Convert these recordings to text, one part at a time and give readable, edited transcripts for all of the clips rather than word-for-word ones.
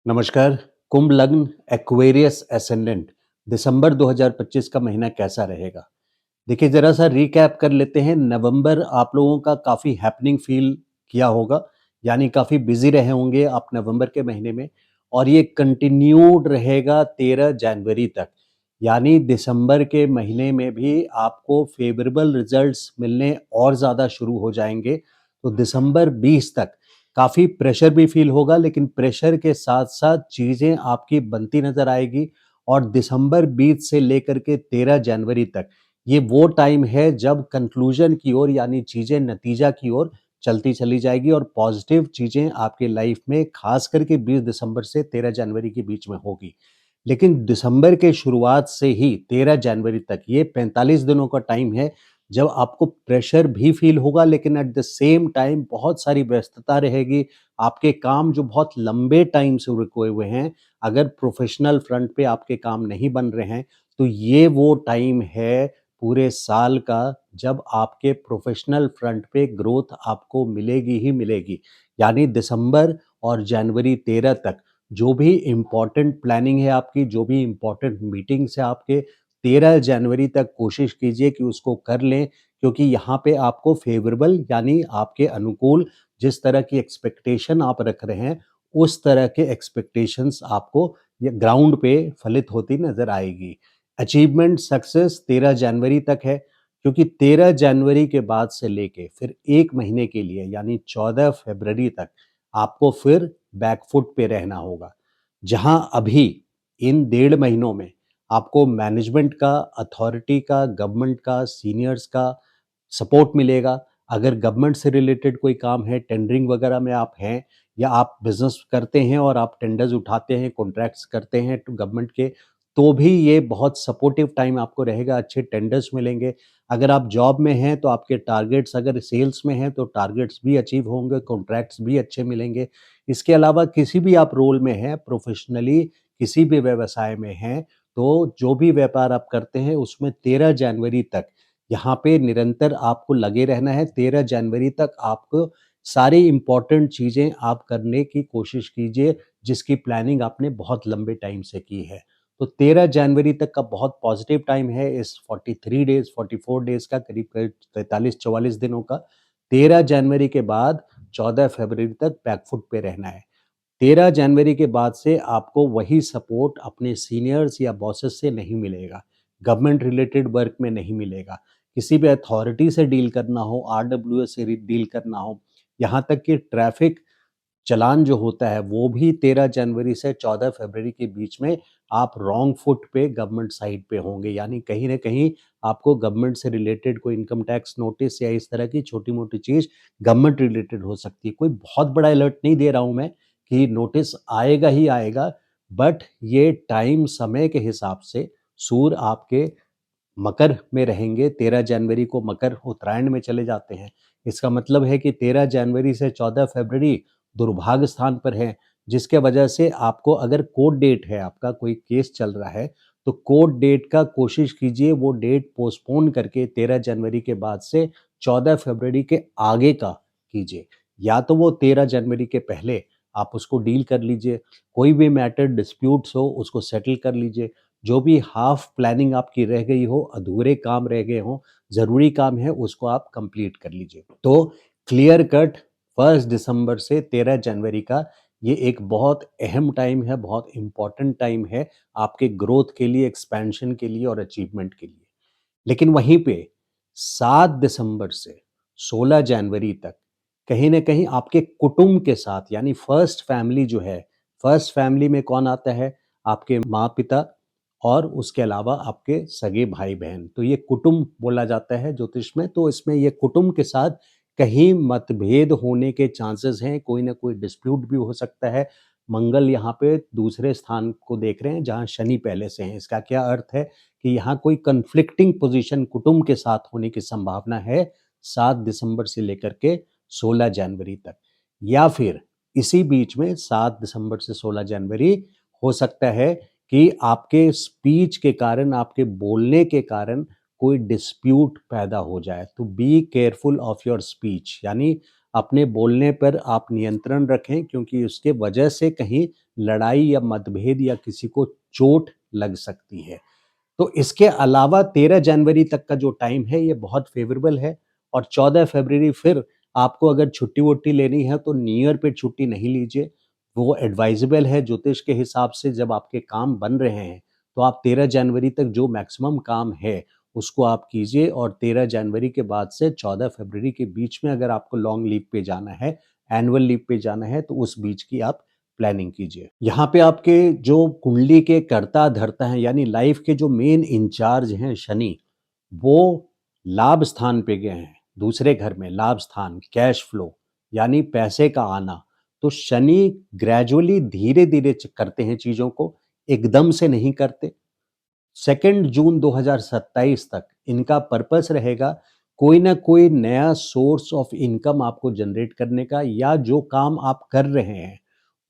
नमस्कार। कुंभ लग्न Aquarius ascendant दिसंबर 2025 का महीना कैसा रहेगा? देखिए जरा सा रिकैप कर लेते हैं। नवंबर आप लोगों का काफ़ी हैपनिंग फील किया होगा, यानी काफ़ी बिजी रहे होंगे आप नवंबर के महीने में, और ये कंटिन्यूड रहेगा 13 जनवरी तक। यानी दिसंबर के महीने में भी आपको फेवरेबल रिजल्ट्स मिलने और ज़्यादा शुरू हो जाएंगे। तो दिसंबर 20 तक काफ़ी प्रेशर भी फील होगा, लेकिन प्रेशर के साथ साथ चीज़ें आपकी बनती नज़र आएगी। और दिसंबर 20 से लेकर के 13 जनवरी तक ये वो टाइम है जब कंक्लूजन की ओर, यानी चीज़ें नतीजा की ओर चलती चली जाएगी और पॉजिटिव चीज़ें आपके लाइफ में खास करके 20 दिसंबर से 13 जनवरी के बीच में होगी। लेकिन दिसंबर के शुरुआत से ही 13 जनवरी तक ये 45 दिनों का टाइम है जब आपको प्रेशर भी फील होगा, लेकिन एट द सेम टाइम बहुत सारी व्यस्तता रहेगी। आपके काम जो बहुत लंबे टाइम से रुके हुए हैं, अगर प्रोफेशनल फ्रंट पे आपके काम नहीं बन रहे हैं, तो ये वो टाइम है पूरे साल का जब आपके प्रोफेशनल फ्रंट पे ग्रोथ आपको मिलेगी ही मिलेगी। यानी दिसंबर और जनवरी 13 तक जो भी इम्पोर्टेंट प्लानिंग है आपकी, जो भी इम्पोर्टेंट मीटिंग्स है आपके, 13 जनवरी तक कोशिश कीजिए कि उसको कर लें, क्योंकि यहाँ पे आपको फेवरेबल यानी आपके अनुकूल जिस तरह की एक्सपेक्टेशन आप रख रहे हैं, उस तरह के एक्सपेक्टेशंस आपको ये ग्राउंड पे फलित होती नजर आएगी। अचीवमेंट सक्सेस 13 जनवरी तक है, क्योंकि 13 जनवरी के बाद से लेके फिर एक महीने के लिए यानी 14 फरवरी तक आपको फिर बैकफुट पे रहना होगा। जहां अभी इन 1.5 महीनों में आपको मैनेजमेंट का, अथॉरिटी का, गवर्नमेंट का, सीनियर्स का सपोर्ट मिलेगा। अगर गवर्नमेंट से रिलेटेड कोई काम है, टेंडरिंग वगैरह में आप हैं, या आप बिजनेस करते हैं और आप टेंडर्स उठाते हैं, कॉन्ट्रैक्ट्स करते हैं टू गवर्नमेंट के, तो भी ये बहुत सपोर्टिव टाइम आपको रहेगा, अच्छे टेंडर्स मिलेंगे। अगर आप जॉब में हैं तो आपके टारगेट्स, अगर सेल्स में हैं तो टारगेट्स भी अचीव होंगे, कॉन्ट्रैक्ट्स भी अच्छे मिलेंगे। इसके अलावा किसी भी आप रोल में हैं प्रोफेशनली, किसी भी व्यवसाय में हैं, तो जो भी व्यापार आप करते हैं उसमें 13 जनवरी तक यहाँ पे निरंतर आपको लगे रहना है। 13 जनवरी तक आपको सारी इम्पोर्टेंट चीज़ें आप करने की कोशिश कीजिए, जिसकी प्लानिंग आपने बहुत लंबे टाइम से की है। तो 13 जनवरी तक का बहुत पॉजिटिव टाइम है, इस 43 डेज़ 44 डेज़ का, करीब-करीब 43-44 दिनों का। 13 जनवरी के बाद 14 फरवरी तक बैकफुट पे रहना है। 13 जनवरी के बाद से आपको वही सपोर्ट अपने सीनियर्स या बॉसेस से नहीं मिलेगा, गवर्नमेंट रिलेटेड वर्क में नहीं मिलेगा। किसी भी अथॉरिटी से डील करना हो, आरडब्ल्यूएस से डील करना हो, यहाँ तक कि ट्रैफिक चालान जो होता है वो भी 13 जनवरी से 14 फरवरी के बीच में आप रॉन्ग फुट पे गवर्नमेंट साइड पे होंगे। यानी कहीं ना कहीं आपको गवर्नमेंट से रिलेटेड कोई इनकम टैक्स नोटिस या इस तरह की छोटी मोटी चीज़ गवर्नमेंट रिलेटेड हो सकती है। कोई बहुत बड़ा अलर्ट नहीं दे रहा हूँ मैं कि नोटिस आएगा ही आएगा, बट ये टाइम समय के हिसाब से सूर्य आपके मकर में रहेंगे। 13 जनवरी को मकर उत्तरायण में चले जाते हैं। इसका मतलब है कि 13 जनवरी से 14 फरवरी दुर्भाग्य स्थान पर है, जिसके वजह से आपको, अगर कोर्ट डेट है, आपका कोई केस चल रहा है, तो कोर्ट डेट का कोशिश कीजिए वो डेट पोस्टपोन करके 13 जनवरी के बाद से 14 फरवरी के आगे का कीजिए। या तो वो 13 जनवरी के पहले आप उसको डील कर लीजिए, कोई भी मैटर डिस्प्यूट्स हो उसको सेटल कर लीजिए। जो भी हाफ प्लानिंग आपकी रह गई हो, अधूरे काम रह गए हों, ज़रूरी काम है, उसको आप कंप्लीट कर लीजिए। तो क्लियर कट 1 दिसंबर से 13 जनवरी का ये एक बहुत अहम टाइम है, बहुत इम्पोर्टेंट टाइम है आपके ग्रोथ के लिए, एक्सपेंशन के लिए और अचीवमेंट के लिए। लेकिन वहीं पे 7 दिसंबर से 16 जनवरी तक कहीं न कहीं आपके कुटुंब के साथ, यानी फर्स्ट फैमिली जो है, फर्स्ट फैमिली में कौन आता है? आपके माँ-पिता और उसके अलावा आपके सगे भाई-बहन। तो ये कुटुंब बोला जाता है ज्योतिष में, तो इसमें ये कुटुंब के साथ कहीं मतभेद होने के चांसेस हैं, कोई ना कोई डिस्प्यूट भी हो सकता है। मंगल यहाँ पे दूसरे स्थान को देख रहे हैं जहाँ शनि पहले से हैं। इसका क्या अर्थ है कि यहाँ कोई कन्फ्लिक्टिंग पोजीशन कुटुंब के साथ होने की संभावना है 7 दिसंबर से लेकर के 16 जनवरी तक। या फिर इसी बीच में 7 दिसंबर से 16 जनवरी हो सकता है कि आपके स्पीच के कारण, आपके बोलने के कारण कोई डिस्प्यूट पैदा हो जाए। तो be careful of your speech, यानी अपने बोलने पर आप नियंत्रण रखें, क्योंकि उसके वजह से कहीं लड़ाई या मतभेद या किसी को चोट लग सकती है। तो इसके अलावा 13 जनवरी तक का जो टाइम है ये बहुत फेवरेबल है, और 14 फरवरी फिर आपको अगर छुट्टी-वुट्टी लेनी है तो न्यू ईयर पे छुट्टी नहीं लीजिए। वो एडवाइजेबल है ज्योतिष के हिसाब से। जब आपके काम बन रहे हैं तो आप 13 जनवरी तक जो मैक्सिमम काम है उसको आप कीजिए, और 13 जनवरी के बाद से 14 फरवरी के बीच में अगर आपको लॉन्ग लीव पे जाना है, एनुअल लीव पे जाना है, तो उस बीच की आप प्लानिंग कीजिए। यहाँ पे आपके जो कुंडली के कर्ता धर्ता हैं, यानी लाइफ के जो मेन इंचार्ज हैं शनि, वो लाभ स्थान पे गए हैं, दूसरे घर में लाभ स्थान, कैश फ्लो यानी पैसे का आना। तो शनि ग्रेजुअली धीरे धीरे करते हैं चीजों को, एकदम से नहीं करते। 2 जून 2027 तक इनका पर्पस रहेगा कोई ना कोई नया सोर्स ऑफ इनकम आपको जनरेट करने का, या जो काम आप कर रहे हैं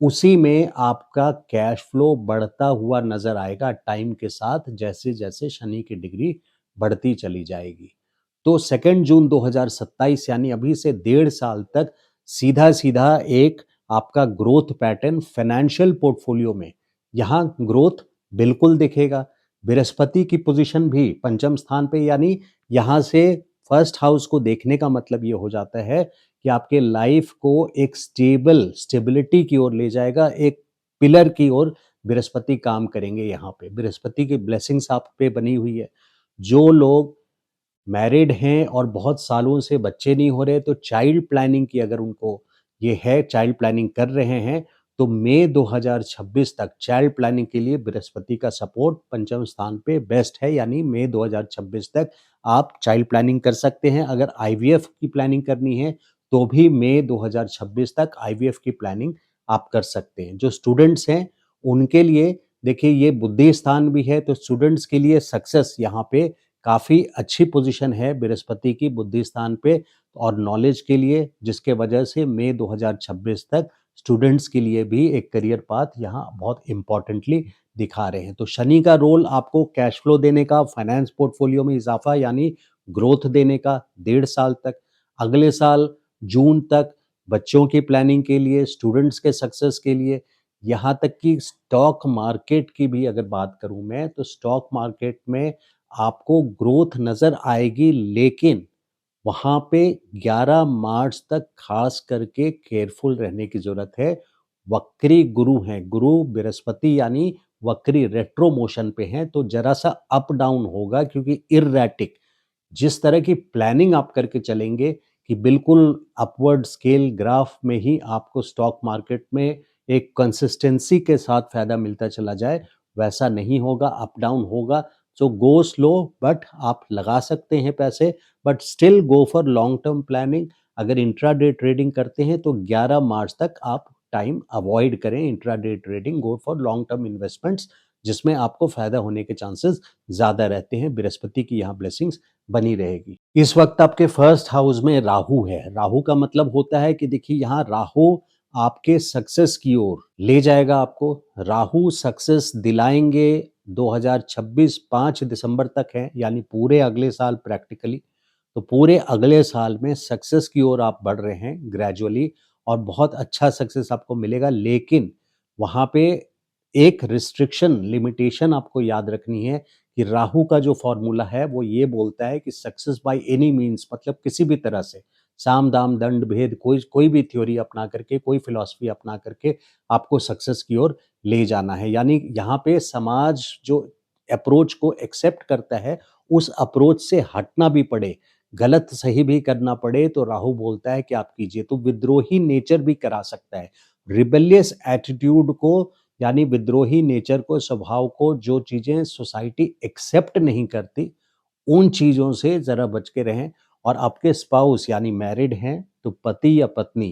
उसी में आपका कैश फ्लो बढ़ता हुआ नजर आएगा टाइम के साथ, जैसे जैसे शनि की डिग्री बढ़ती चली जाएगी। तो 2 जून 2027 यानी अभी से 1.5 साल तक सीधा सीधा एक आपका ग्रोथ पैटर्न फाइनेंशियल पोर्टफोलियो में, यहाँ ग्रोथ बिल्कुल दिखेगा। बृहस्पति की पोजीशन भी पंचम स्थान पे, यानी यहाँ से फर्स्ट हाउस को देखने का मतलब ये हो जाता है कि आपके लाइफ को एक स्टेबिलिटी की ओर ले जाएगा, एक पिलर की ओर बृहस्पति काम करेंगे। यहाँ पे बृहस्पति की ब्लेसिंग्स आप पे बनी हुई है। जो लोग मैरिड हैं और बहुत सालों से बच्चे नहीं हो रहे, तो चाइल्ड प्लानिंग की अगर उनको ये है, चाइल्ड प्लानिंग कर रहे हैं, तो मई 2026 तक चाइल्ड प्लानिंग के लिए बृहस्पति का सपोर्ट पंचम स्थान पे बेस्ट है। यानी मई 2026 तक आप चाइल्ड प्लानिंग कर सकते हैं। अगर आईवीएफ की प्लानिंग करनी है तो भी मई 2026 तक आईवीएफ की प्लानिंग आप कर सकते हैं। जो स्टूडेंट्स हैं उनके लिए देखिए ये बुद्धि स्थान भी है, तो स्टूडेंट्स के लिए सक्सेस यहाँ पे काफ़ी अच्छी पोजीशन है बृहस्पति की बुद्धि स्थान पे और नॉलेज के लिए, जिसके वजह से मई 2026 तक स्टूडेंट्स के लिए भी एक करियर पाथ यहाँ बहुत इंपॉर्टेंटली दिखा रहे हैं। तो शनि का रोल आपको कैश फ्लो देने का, फाइनेंस पोर्टफोलियो में इजाफा यानी ग्रोथ देने का 1.5 साल तक। अगले साल जून तक बच्चों की प्लानिंग के लिए, स्टूडेंट्स के सक्सेस के लिए, यहाँ तक कि स्टॉक मार्केट की भी अगर बात करूं मैं, तो स्टॉक मार्केट में आपको ग्रोथ नजर आएगी, लेकिन वहां पे 11 मार्च तक खास करके केयरफुल रहने की जरूरत है। वक्री गुरु हैं, गुरु बृहस्पति यानी वक्री रेट्रो मोशन पे हैं, तो जरा सा अप डाउन होगा, क्योंकि इररेटिक जिस तरह की प्लानिंग आप करके चलेंगे कि बिल्कुल अपवर्ड स्केल ग्राफ में ही आपको स्टॉक मार्केट में एक कंसिस्टेंसी के साथ फायदा मिलता चला जाए, वैसा नहीं होगा, अप डाउन होगा। सो गो स्लो, बट आप लगा सकते हैं पैसे, but still go for long term planning. अगर इंट्राडे ट्रेडिंग करते हैं तो 11 मार्च तक आप टाइम अवॉइड करें intraday trading, go for long term investments, जिसमें आपको फायदा होने के चांसेस ज्यादा रहते हैं। बृहस्पति की यहाँ ब्लेसिंग्स बनी रहेगी। इस वक्त आपके फर्स्ट हाउस में राहु है। राहु का मतलब होता है कि देखिए यहाँ राहु आपके सक्सेस की ओर ले जाएगा आपको। राहु सक्सेस दिलाएंगे 2026 5 दिसंबर तक है, यानी पूरे अगले साल प्रैक्टिकली। तो पूरे अगले साल में सक्सेस की ओर आप बढ़ रहे हैं ग्रेजुअली, और बहुत अच्छा सक्सेस आपको मिलेगा। लेकिन वहां पे एक रिस्ट्रिक्शन, लिमिटेशन आपको याद रखनी है कि राहु का जो फॉर्मूला है वो ये बोलता है कि सक्सेस बाय एनी मीन्स, मतलब किसी भी तरह से, साम दाम दंड भेद, कोई कोई भी थ्योरी अपना करके, कोई फिलॉसफी अपना करके आपको सक्सेस की ओर ले जाना है। यानी यहाँ पे समाज जो अप्रोच को एक्सेप्ट करता है, उस अप्रोच से हटना भी पड़े, गलत सही भी करना पड़े, तो राहु बोलता है कि आप कीजिए। तो विद्रोही नेचर भी करा सकता है, रिबेलियस एटीट्यूड को, यानी विद्रोही नेचर को, स्वभाव को, जो चीजें सोसाइटी एक्सेप्ट नहीं करती उन चीजों से जरा बच के रहें। और आपके स्पाउस यानी मैरिड हैं तो पति या पत्नी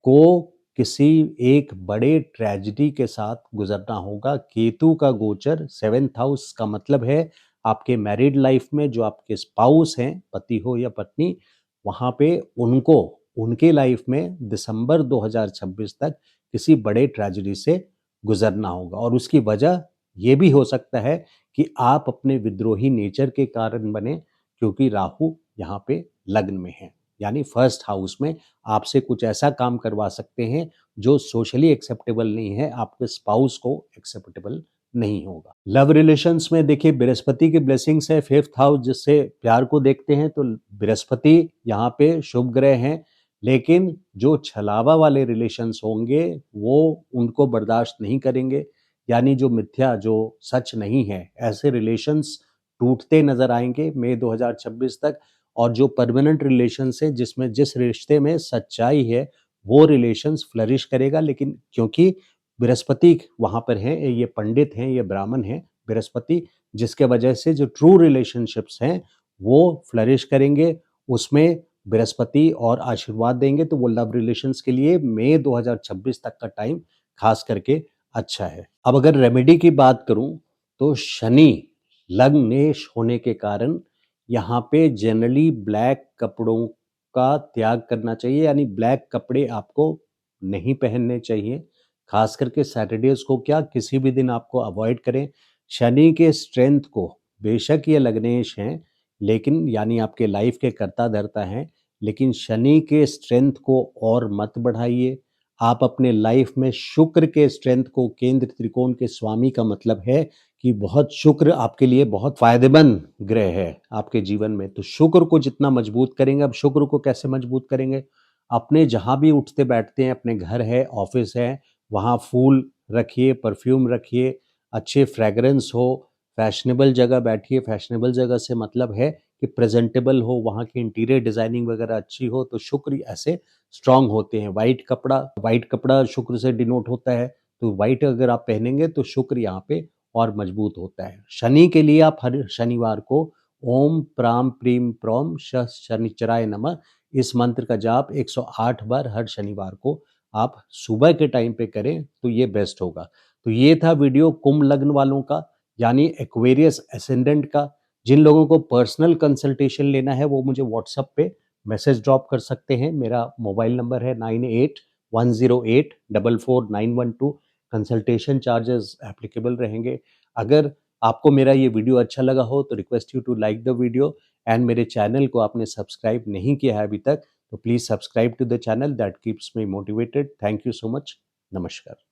को किसी एक बड़े ट्रेजेडी के साथ गुजरना होगा। केतु का गोचर 7th हाउस का मतलब है आपके मैरिड लाइफ में जो आपके स्पाउस हैं, पति हो या पत्नी, वहां पे उनको उनके लाइफ में दिसंबर 2026 तक किसी बड़े ट्रेजेडी से गुजरना होगा। और उसकी वजह ये भी हो सकता है कि आप अपने विद्रोही नेचर के कारण बने, क्योंकि राहु यहाँ पे लग्न में है, यानी फर्स्ट हाउस में आपसे कुछ ऐसा काम करवा सकते हैं जो सोशली एक्सेप्टेबल नहीं है, आपके स्पाउस को एक्सेप्टेबल नहीं होगा। लव रिलेशंस में देखिए बृहस्पति की ब्लेसिंग्स है, फिफ्थ हाउस जिससे प्यार को देखते हैं, तो बृहस्पति यहाँ पे शुभ ग्रह हैं, लेकिन जो छलावा वाले रिलेशंस होंगे वो उनको बर्दाश्त नहीं करेंगे, यानी जो मिथ्या, जो सच नहीं है, ऐसे रिलेशंस टूटते नजर आएंगे मई 2026 तक। और जो परमानेंट रिलेशंस है, जिसमें जिस रिश्ते में सच्चाई है, वो रिलेशंस फ्लरिश करेगा। लेकिन क्योंकि बृहस्पति वहां पर हैं, ये पंडित हैं, ये ब्राह्मण हैं बृहस्पति, जिसके वजह से जो ट्रू रिलेशनशिप्स हैं वो फ्लरिश करेंगे, उसमें बृहस्पति और आशीर्वाद देंगे, तो वो लव रिलेशंस के लिए मई 2026 तक का टाइम खास करके अच्छा है। अब अगर रेमेडी की बात करूं तो शनि लग्नेश होने के कारण यहाँ पे जनरली ब्लैक कपड़ों का त्याग करना चाहिए, यानी ब्लैक कपड़े आपको नहीं पहनने चाहिए, खास करके सैटरडेज को, क्या किसी भी दिन आपको अवॉइड करें। शनि के स्ट्रेंथ को, बेशक ये लग्नेश हैं लेकिन, यानी आपके लाइफ के कर्ता धर्ता हैं, लेकिन शनि के स्ट्रेंथ को और मत बढ़ाइए। आप अपने लाइफ में शुक्र के स्ट्रेंथ को, केंद्र त्रिकोण के स्वामी का मतलब है कि बहुत शुक्र आपके लिए बहुत फायदेमंद ग्रह है आपके जीवन में, तो शुक्र को जितना मजबूत करेंगे। अब शुक्र को कैसे मजबूत करेंगे? अपने जहाँ भी उठते बैठते हैं, अपने घर है, ऑफिस है, वहाँ फूल रखिए, परफ्यूम रखिए, अच्छे फ्रेगरेंस हो, फैशनेबल जगह बैठिए। फैशनेबल जगह से मतलब है कि प्रेजेंटेबल हो, वहाँ की इंटीरियर डिजाइनिंग वगैरह अच्छी हो, तो शुक्र ऐसे स्ट्रांग होते हैं। वाइट कपड़ा शुक्र से डिनोट होता है, तो वाइट अगर आप पहनेंगे तो शुक्र यहाँ पे और मजबूत होता है। शनि के लिए आप हर शनिवार को ओम प्राम प्रीम प्रोम शनिचराय नमः इस मंत्र का जाप 108 बार हर शनिवार को आप सुबह के टाइम पे करें तो ये बेस्ट होगा। तो ये था वीडियो कुंभ लग्न वालों का, यानी एक्वेरियस एसेंडेंट का। जिन लोगों को पर्सनल कंसल्टेशन लेना है वो मुझे व्हाट्सएप पे मैसेज ड्रॉप कर सकते हैं। मेरा मोबाइल नंबर है 9810844912। कंसल्टेशन चार्जेस एप्लीकेबल रहेंगे। अगर आपको मेरा ये वीडियो अच्छा लगा हो तो request you to like the video, and मेरे चैनल को आपने सब्सक्राइब नहीं किया है अभी तक तो please subscribe to the channel, that keeps me motivated. Thank you so much. नमस्कार।